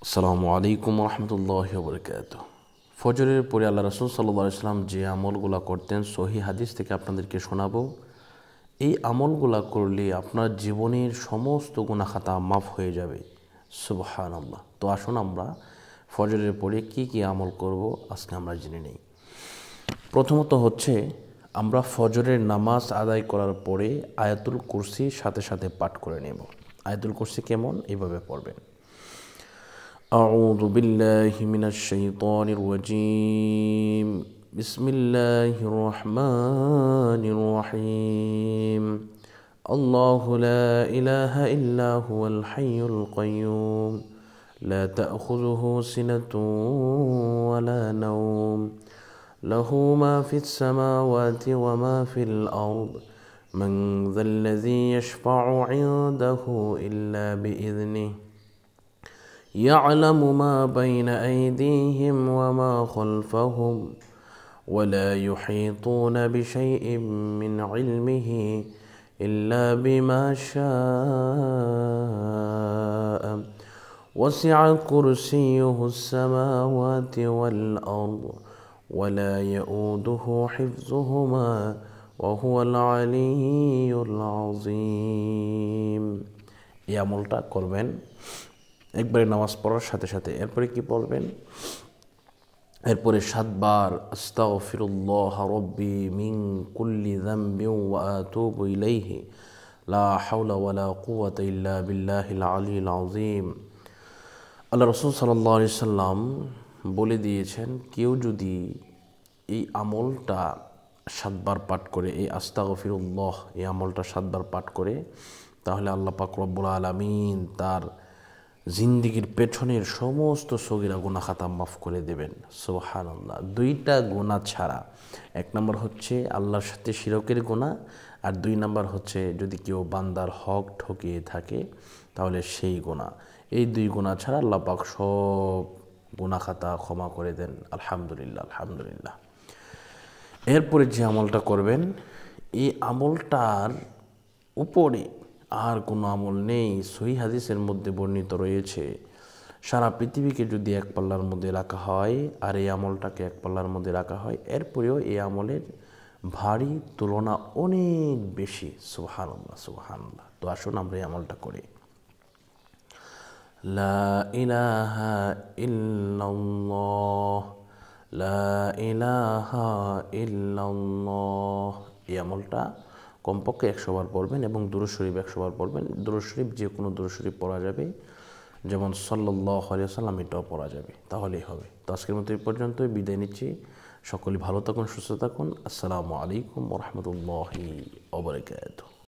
আসসালামু আলাইকুম রহমতুল্লাহি ওয়া বারাকাতুহু। ফজরের পরে আল্লাহ রাসূল সাল্লাল্লাহু আলাইহি ওয়াসাল্লাম যে আমলগুলো করতেন সহিহ হাদিস থেকে আপনাদেরকে শোনাবো। এই আমলগুলো করলে আপনার জীবনের সমস্ত গুনাহ খাতা মাফ হয়ে যাবে। সুবহানাল্লাহ। তো আসুন আমরা ফজরের পরে কি কি আমল করব আজকে আমরা জেনে নেই। প্রথমত হচ্ছে আমরা ফজরের নামাজ আদায় করার পরে আয়াতুল কুরসি সাথে সাথে পাঠ করে নেব। আয়াতুল কুরসি কেমন? এইভাবে পড়বেন: أعوذ بالله من الشيطان الرجيم بسم الله الرحمن الرحيم الله لا إله إلا هو الحي القيوم لا تأخذه سنة ولا نوم له ما في السماوات وما في الأرض من ذا الذي يشفع عنده إلا بإذنه يعلم ما بين أيديهم وما خلفهم ولا يحيطون بشيء من علمه إلا بما شاء وسع كرسيه السماوات والأرض ولا يؤوده حفظهما وهو العلي العظيم। এই আমলটা করবেন একবারে নামাজ পড়ার সাথে সাথে। এরপরে কি পড়বেন? এরপরে 7 বার আস্তাগফিরুল্লাহ রাব্বি মিন কুল্লি যামবিন ওয়া আতুবু ইলাইহি লা হাওলা ওয়ালা কুওয়াতা ইল্লা বিল্লাহিল আলিয়্যিল আযীম। আল্লাহ রাসূল সাল্লাল্লাহু আলাইহি সাল্লাম বলে দিয়েছেন, কেউ যদি এই আমলটা 7 বার পাঠ করে, এই আস্তাগফিরুল্লাহ এই আমলটা 7 বার পাঠ করে, তাহলে আল্লাহ পাক রব্বুল আলামিন তার জিন্দিগির পেছনের সমস্ত সগীরা গুনাহ খাতা মাফ করে দেবেন। সুবহানাল্লাহ। 2টা গুনাহ ছাড়া, 1 নম্বর হচ্ছে আল্লাহর সাথে শিরকের গুনাহ, আর 2 নম্বর হচ্ছে যদি কেউ বান্দার হক ঠকিয়ে থাকে তাহলে সেই গুনাহ। এই 2 গুনাহ ছাড়া আল্লাহ পাক সব গুনাহ খাতা ক্ষমা করে দেন। আলহামদুলিল্লাহ, আলহামদুলিল্লাহ। এরপরে যে আমলটা করবেন, এই আমলটার উপরে আর কোনো আমল নেই। সহিহ হাদিসের মধ্যে বর্ণিত রয়েছে, সারা পৃথিবীকে যদি এক পাল্লার মধ্যে রাখা হয় আর এই আমলটাকে এক পাল্লার মধ্যে রাখা হয়, এরপরেও এই আমলের ভারী তুলনা অনেক বেশি। সুবহানাল্লাহ, সুবহানাল্লাহ। তো আসুন আমরা এই আমলটা করি। লা ইলাহা ইল্লাল্লাহ, লা ইলাহা ইল্লাল্লাহ। এই আমলটা কমপক্ষে 100 বার পড়বেন এবং দুরূদ শরীফ 100 বার পড়বেন। দুরূদ শরীফ যে কোনো দুরূদ শরীফ পড়া যাবে, যেমন সাল্লাল্লাহু আলাইহি ওয়াসাল্লাম, এটাও পড়া যাবে, তাহলেই হবে। তো আজকের মতো এই পর্যন্তই, বিদায় নিচ্ছি। সকলে ভালো থাকুন, সুস্থ থাকুন। আসসালামু আলাইকুম ওয়া রাহমাতুল্লাহি ওয়া বারাকাতুহু।